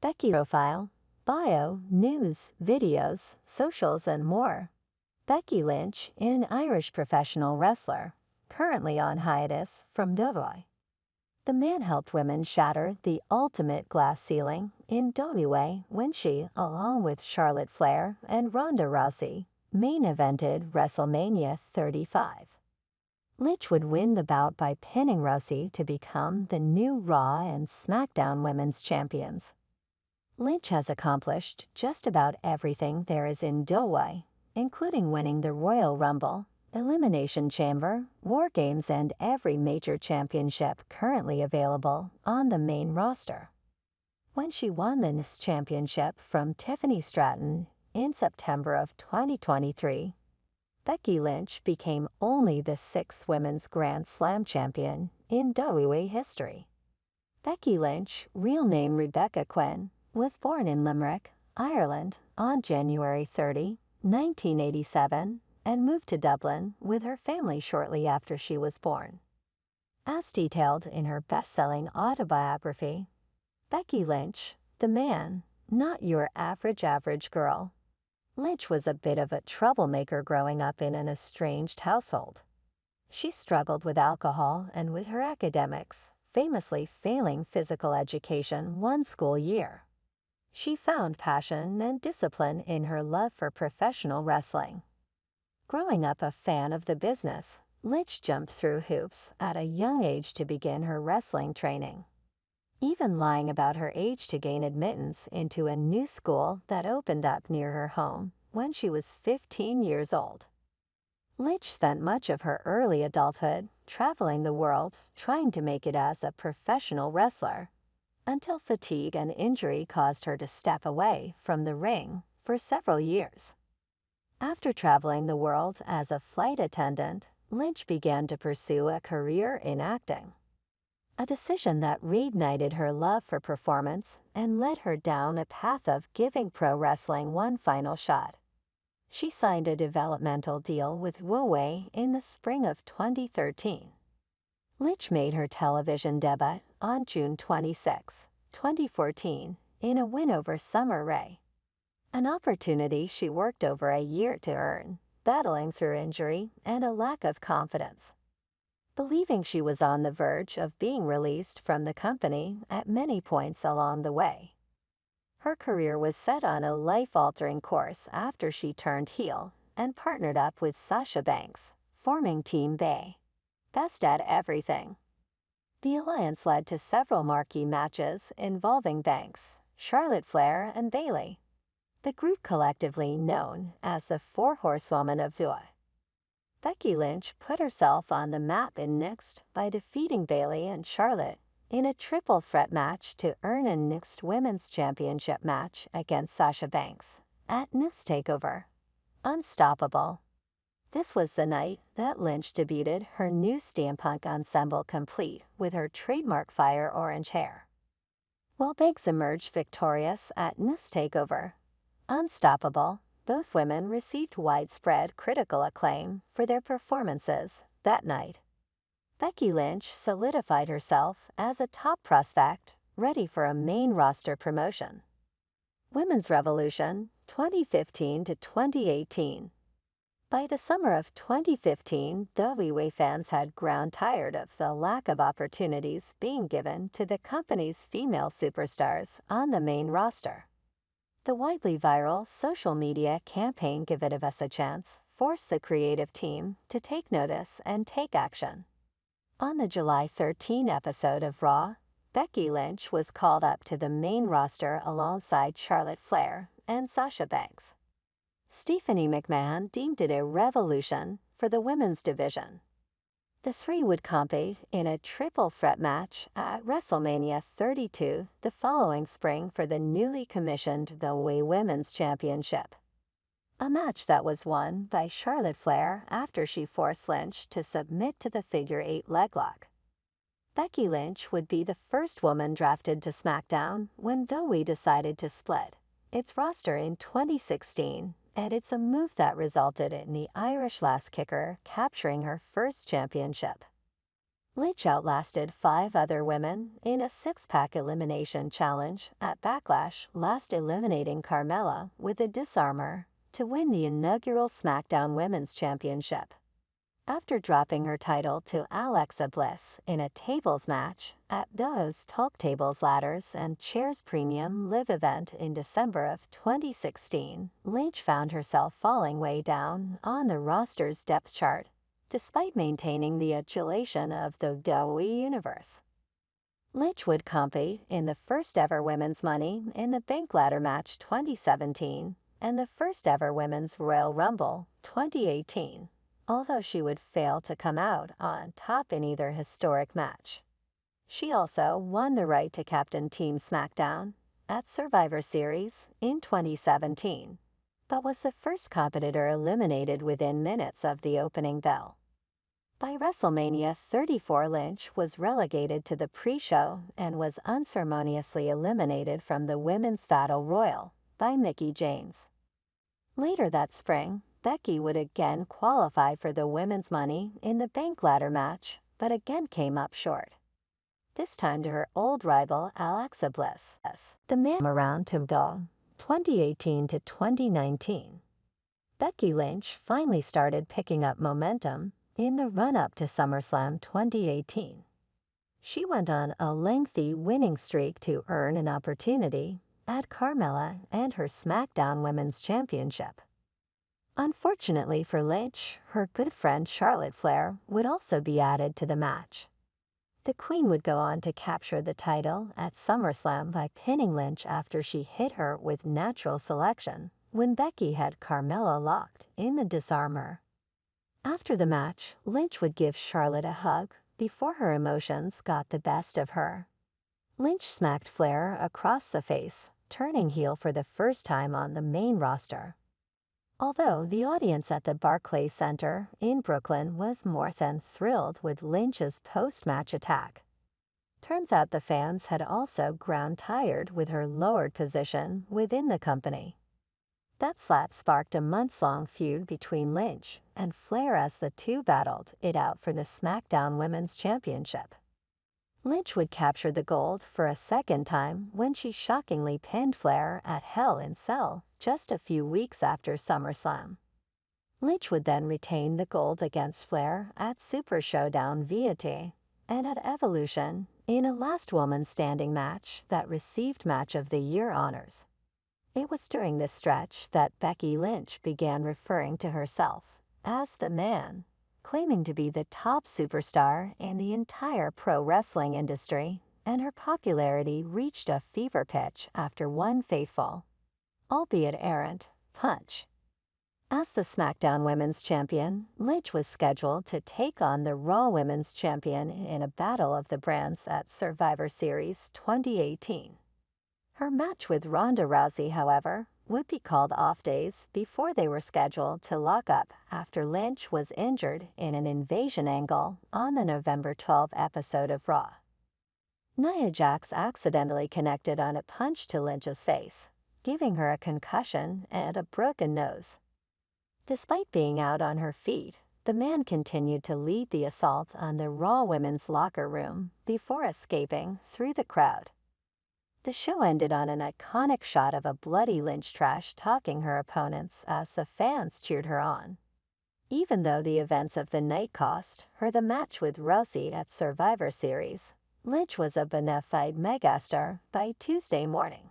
Becky profile, bio, news, videos, socials, and more. Becky Lynch, an Irish professional wrestler, currently on hiatus from Dublin. The man helped women shatter the ultimate glass ceiling in WA when she, along with Charlotte Flair and Ronda Rousey, main evented Wrestlemania 35. Lynch would win the bout by pinning Rousey to become the new Raw and Smackdown Women's Champions. Lynch has accomplished just about everything there is in WA, including winning the Royal Rumble, Elimination Chamber, Wargames, and every major championship currently available on the main roster. When she won the NIS championship from Tiffany Stratton in September of 2023, Becky Lynch became only the sixth Women's Grand Slam champion in WA history. Becky Lynch, real name Rebecca Quin, was born in Limerick, Ireland, on January 30, 1987, and moved to Dublin with her family shortly after she was born. As detailed in her best-selling autobiography, Becky Lynch, the man, not your average girl. Lynch was a bit of a troublemaker growing up in an estranged household. She struggled with alcohol and with her academics, famously failing physical education one school year. She found passion and discipline in her love for professional wrestling. Growing up a fan of the business, Lynch jumped through hoops at a young age to begin her wrestling training, even lying about her age to gain admittance into a new school that opened up near her home when she was 15 years old. Lynch spent much of her early adulthood traveling the world trying to make it as a professional wrestler, until fatigue and injury caused her to step away from the ring for several years. After traveling the world as a flight attendant, Lynch began to pursue a career in acting, a decision that reignited her love for performance and led her down a path of giving pro wrestling one final shot. She signed a developmental deal with WoWay in the spring of 2013. Lynch made her television debut on June 26, 2014, in a win over Summer Rae, an opportunity she worked over a year to earn, battling through injury and a lack of confidence. Believing she was on the verge of being released from the company at many points along the way. Her career was set on a life-altering course after she turned heel and partnered up with Sasha Banks, forming Team Bay, Best at Everything. The alliance led to several marquee matches involving Banks, Charlotte Flair, and Bayley, the group collectively known as the Four Horsewomen of Voix. Becky Lynch put herself on the map in NXT by defeating Bayley and Charlotte in a triple threat match to earn a NXT Women's Championship match against Sasha Banks at NXT TakeOver. Unstoppable. This was the night that Lynch debuted her new steampunk ensemble complete with her trademark fire orange hair, while Banks emerged victorious at NXT TakeOver. Unstoppable. Both women received widespread critical acclaim for their performances that night. Becky Lynch solidified herself as a top prospect, ready for a main roster promotion. Women's Revolution, 2015 to 2018. By the summer of 2015, WA fans had grown tired of the lack of opportunities being given to the company's female superstars on the main roster. The widely viral social media campaign Give It Us a Chance forced the creative team to take notice and take action. On the July 13 episode of Raw, Becky Lynch was called up to the main roster alongside Charlotte Flair and Sasha Banks. Stephanie McMahon deemed it a revolution for the women's division. The three would compete in a triple threat match at Wrestlemania 32 the following spring for the newly commissioned WA Women's Championship, a match that was won by Charlotte Flair after she forced Lynch to submit to the figure-8 leglock. Becky Lynch would be the first woman drafted to SmackDown when WA decided to split its roster in 2016, and it's a move that resulted in the Irish lass kicker capturing her first championship. Lynch outlasted 5 other women in a 6-pack elimination challenge at Backlash, last eliminating Carmella with a disarmor to win the inaugural SmackDown Women's Championship. After dropping her title to Alexa Bliss in a tables match at Do's Talk Tables Ladders and Chairs Premium Live event in December of 2016, Lynch found herself falling way down on the roster's depth chart, despite maintaining the adulation of the WWE Universe. Lynch would compete in the first-ever Women's Money in the Bank Ladder Match 2017 and the first-ever Women's Royal Rumble 2018. Although she would fail to come out on top in either historic match. She also won the right to captain Team SmackDown at Survivor Series in 2017, but was the first competitor eliminated within minutes of the opening bell. By WrestleMania 34, Lynch was relegated to the pre-show and was unceremoniously eliminated from the Women's Battle Royal by Mickie James. Later that spring, Becky would again qualify for the Women's Money in the Bank Ladder match, but again came up short. This time to her old rival Alexa Bliss. The man around to 2018 to 2019. Becky Lynch finally started picking up momentum in the run-up to SummerSlam 2018. She went on a lengthy winning streak to earn an opportunity at Carmella and her SmackDown Women's Championship. Unfortunately for Lynch, her good friend Charlotte Flair would also be added to the match. The Queen would go on to capture the title at SummerSlam by pinning Lynch after she hit her with natural selection when Becky had Carmella locked in the disarmor. After the match, Lynch would give Charlotte a hug before her emotions got the best of her. Lynch smacked Flair across the face, turning heel for the first time on the main roster. Although the audience at the Barclays Center in Brooklyn was more than thrilled with Lynch's post-match attack. Turns out the fans had also grown tired with her lowered position within the company. That slap sparked a months-long feud between Lynch and Flair as the two battled it out for the SmackDown Women's Championship. Lynch would capture the gold for a second time when she shockingly pinned Flair at Hell in Cell just a few weeks after SummerSlam. Lynch would then retain the gold against Flair at Super Showdown VAT and at Evolution in a last woman standing match that received Match of the Year honors. It was during this stretch that Becky Lynch began referring to herself as the Man, claiming to be the top superstar in the entire pro wrestling industry, and her popularity reached a fever pitch after one faithful, albeit errant, punch. As the SmackDown Women's Champion, Lynch was scheduled to take on the Raw Women's Champion in a battle of the brands at Survivor Series 2018. Her match with Ronda Rousey, however, would be called off days before they were scheduled to lock up after Lynch was injured in an invasion angle on the November 12 episode of Raw. Nia Jax accidentally connected on a punch to Lynch's face, giving her a concussion and a broken nose. Despite being out on her feet, the Man continued to lead the assault on the Raw women's locker room before escaping through the crowd. The show ended on an iconic shot of a bloody Lynch trash-talking her opponents as the fans cheered her on. Even though the events of the night cost her the match with Rousey at Survivor Series, Lynch was a bona fide megastar by Tuesday morning.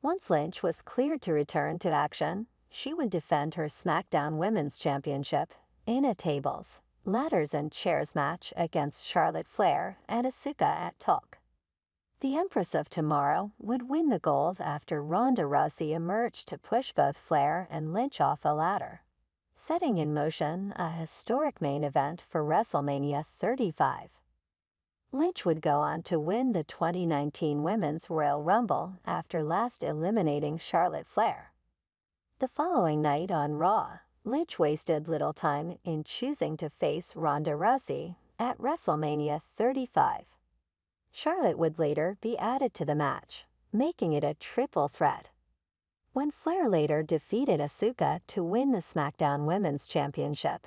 Once Lynch was cleared to return to action, she would defend her SmackDown Women's Championship in a tables, ladders and chairs match against Charlotte Flair and Asuka at Talk. The Empress of Tomorrow would win the gold after Ronda Rousey emerged to push both Flair and Lynch off a ladder, setting in motion a historic main event for WrestleMania 35. Lynch would go on to win the 2019 Women's Royal Rumble after last eliminating Charlotte Flair. The following night on Raw, Lynch wasted little time in choosing to face Ronda Rousey at WrestleMania 35. Charlotte would later be added to the match, making it a triple threat. When Flair later defeated Asuka to win the SmackDown Women's Championship,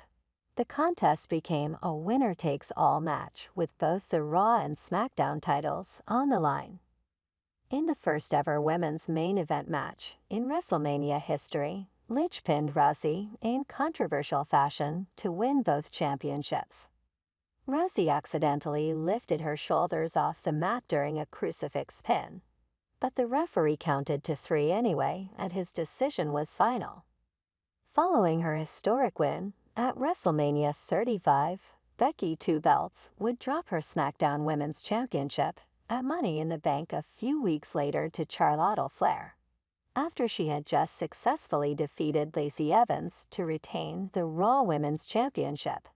The contest became a winner-takes-all match with both the Raw and Smackdown titles on the line. In the first-ever women's main event match in Wrestlemania history, Lynch pinned Rousey in controversial fashion to win both championships. Rousey accidentally lifted her shoulders off the mat during a crucifix pin, but the referee counted to 3 anyway, and his decision was final. Following her historic win, at WrestleMania 35, Becky Two Belts would drop her SmackDown Women's Championship at Money in the Bank a few weeks later to Charlotte Flair, after she had just successfully defeated Lacey Evans to retain the Raw Women's Championship.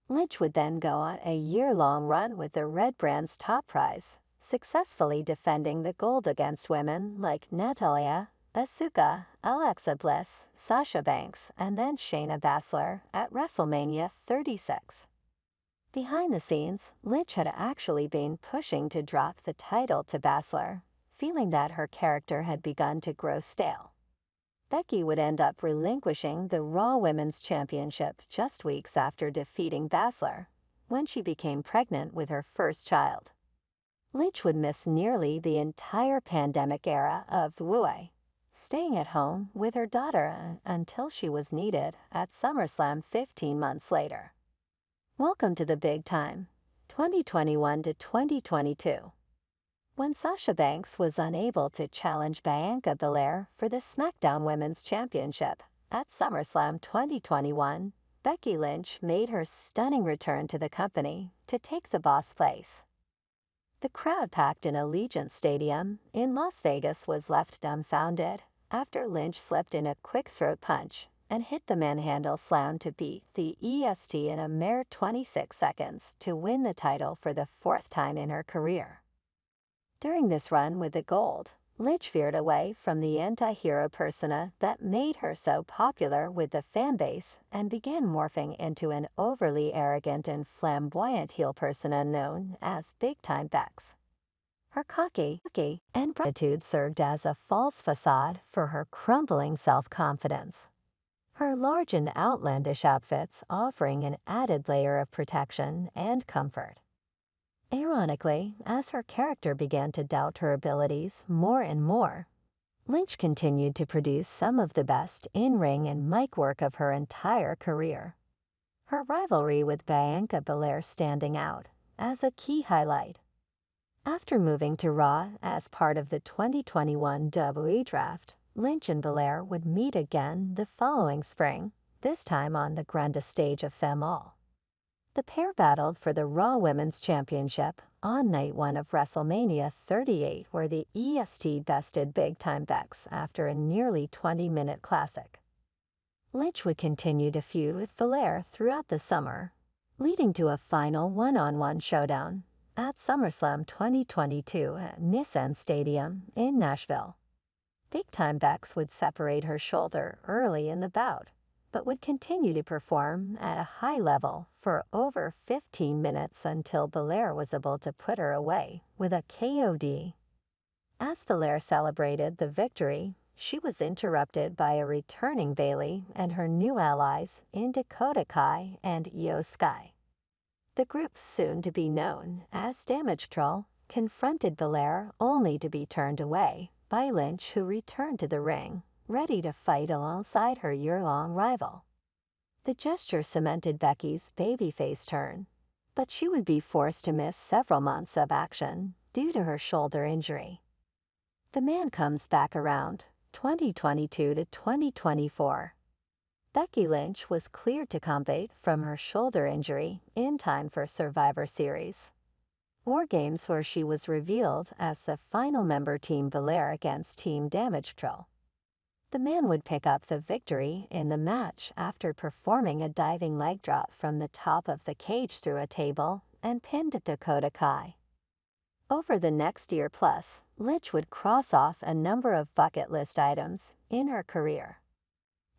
Lynch would then go on a year-long run with the Red Brand's top prize, successfully defending the gold against women like Natalya, Asuka, Alexa Bliss, Sasha Banks, and then Shayna Baszler at WrestleMania 36. Behind the scenes, Lynch had actually been pushing to drop the title to Baszler, feeling that her character had begun to grow stale. Becky would end up relinquishing the Raw Women's Championship just weeks after defeating Baszler, when she became pregnant with her first child. Lynch would miss nearly the entire pandemic era of WWEE, staying at home with her daughter until she was needed at SummerSlam 15 months later. Welcome to the big time, 2021 to 2022. When Sasha Banks was unable to challenge Bianca Belair for the SmackDown Women's Championship at SummerSlam 2021, Becky Lynch made her stunning return to the company to take the boss place. The crowd packed in Allegiant Stadium in Las Vegas was left dumbfounded after Lynch slipped in a quick throat punch and hit the manhandle slam to beat the EST in a mere 26 seconds to win the title for the 4th time in her career. During this run with the gold, Lynch veered away from the anti-hero persona that made her so popular with the fanbase and began morphing into an overly arrogant and flamboyant heel persona known as big-time Becks. Her cocky and proud attitude served as a false facade for her crumbling self-confidence. Her large and outlandish outfits offering an added layer of protection and comfort. Ironically, as her character began to doubt her abilities more and more, Lynch continued to produce some of the best in-ring and mic work of her entire career. Her rivalry with Bianca Belair standing out as a key highlight. After moving to Raw as part of the 2021 WWE Draft, Lynch and Belair would meet again the following spring, this time on the grandest stage of them all. The pair battled for the Raw Women's Championship on Night 1 of WrestleMania 38, where the EST bested big-time Becks after a nearly 20-minute classic. Lynch would continue to feud with Belair throughout the summer, leading to a final one-on-one showdown at SummerSlam 2022 at Nissan Stadium in Nashville. Big-time Becks would separate her shoulder early in the bout, but would continue to perform at a high level for over 15 minutes until Belair was able to put her away with a KOD. As Belair celebrated the victory, she was interrupted by a returning Bayley and her new allies in Dakota Kai and Io Sky. The group, soon to be known as Damage Control, confronted Belair only to be turned away by Lynch, who returned to the ring, ready to fight alongside her year-long rival. The gesture cemented Becky's babyface turn, but she would be forced to miss several months of action due to her shoulder injury. The man comes back around 2022 to 2024. Becky Lynch was cleared to compete from her shoulder injury in time for Survivor Series Wargames, where she was revealed as the final member Team Belair against Team Damage Control. The man would pick up the victory in the match after performing a diving leg drop from the top of the cage through a table and pinned Dakota Kai. Over the next year plus, Lynch would cross off a number of bucket list items in her career,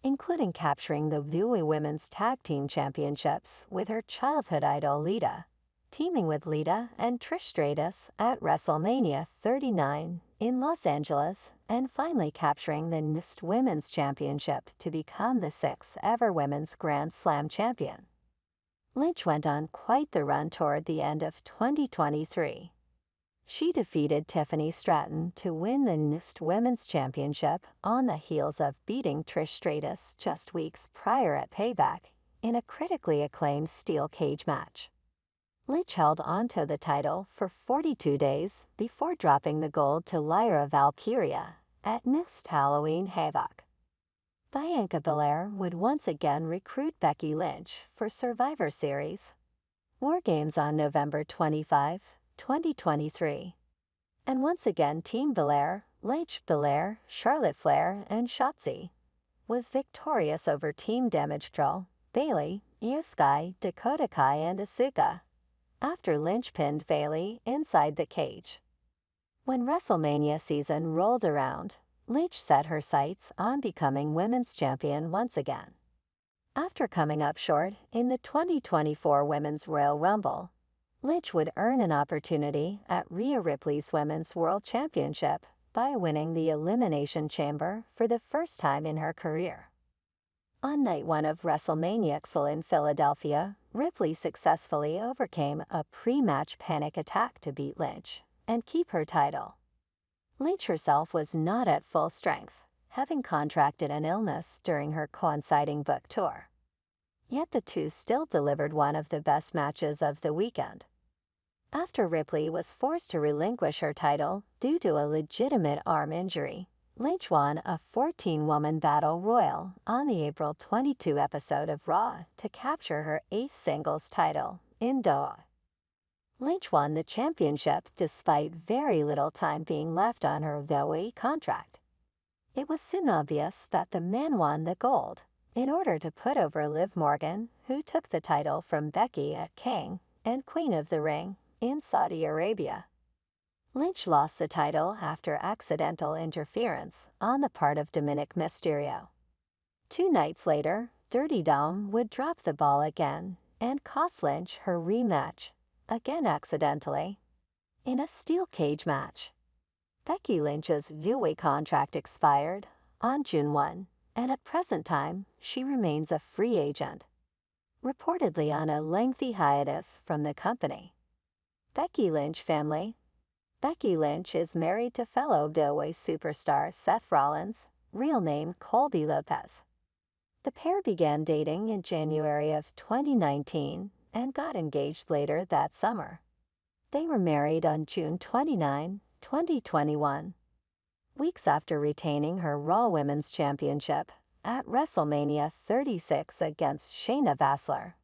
including capturing the WWE Women's Tag Team Championships with her childhood idol Lita, teaming with Lita and Trish Stratus at WrestleMania 39 in Los Angeles, and finally capturing the Women's Championship to become the 6th ever Women's Grand Slam champion. Lynch went on quite the run toward the end of 2023. She defeated Tiffany Stratton to win the NXT Women's Championship on the heels of beating Trish Stratus just weeks prior at Payback in a critically acclaimed steel cage match. Lynch held onto the title for 42 days before dropping the gold to Lyra Valkyria at NXT Halloween Havoc. Bianca Belair would once again recruit Becky Lynch for Survivor Series Wargames on November 25, 2023. And once again Team Belair, Lynch, Belair, Charlotte Flair, and Shotzi was victorious over Team Damage Control, Bayley, Io Sky, Dakota Kai, and Asuka, after Lynch pinned Bayley inside the cage. When WrestleMania season rolled around, Lynch set her sights on becoming Women's Champion once again. After coming up short in the 2024 Women's Royal Rumble, Lynch would earn an opportunity at Rhea Ripley's Women's World Championship by winning the Elimination Chamber for the first time in her career. On night one of WrestleMania in Philadelphia, Ripley successfully overcame a pre-match panic attack to beat Lynch and keep her title. Lynch herself was not at full strength, having contracted an illness during her coinciding book tour. Yet the two still delivered one of the best matches of the weekend. After Ripley was forced to relinquish her title due to a legitimate arm injury, Lynch won a 14-woman battle royal on the April 22 episode of Raw to capture her 8th singles title in Doha. Lynch won the championship despite very little time being left on her WWE contract. It was soon obvious that the man won the gold in order to put over Liv Morgan, who took the title from Becky at King and Queen of the Ring in Saudi Arabia. Lynch lost the title after accidental interference on the part of Dominic Mysterio. 2 nights later, Dirty Dom would drop the ball again and cost Lynch her rematch, again accidentally, in a steel cage match. Becky Lynch's VOA contract expired on June 1, and at present time, she remains a free agent, reportedly on a lengthy hiatus from the company. Becky Lynch family. Becky Lynch is married to fellow WWE superstar Seth Rollins, real name Colby Lopez. The pair began dating in January of 2019 and got engaged later that summer. They were married on June 29, 2021. Weeks after retaining her Raw Women's Championship at WrestleMania 36 against Shayna Baszler,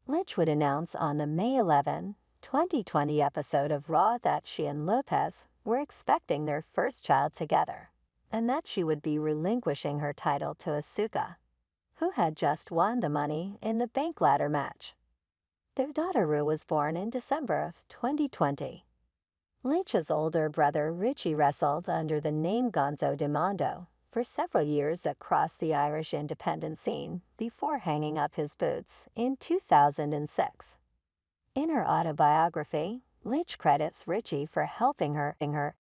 Lynch would announce on the May 11, 2020 episode of Raw that she and Lopez were expecting their first child together, and that she would be relinquishing her title to Asuka, who had just won the Money in the Bank ladder match. Their daughter Rue was born in December of 2020. Lynch's older brother Richie wrestled under the name Gonzo Dimondo for several years across the Irish independent scene before hanging up his boots in 2006. In her autobiography, Lynch credits Richie for helping her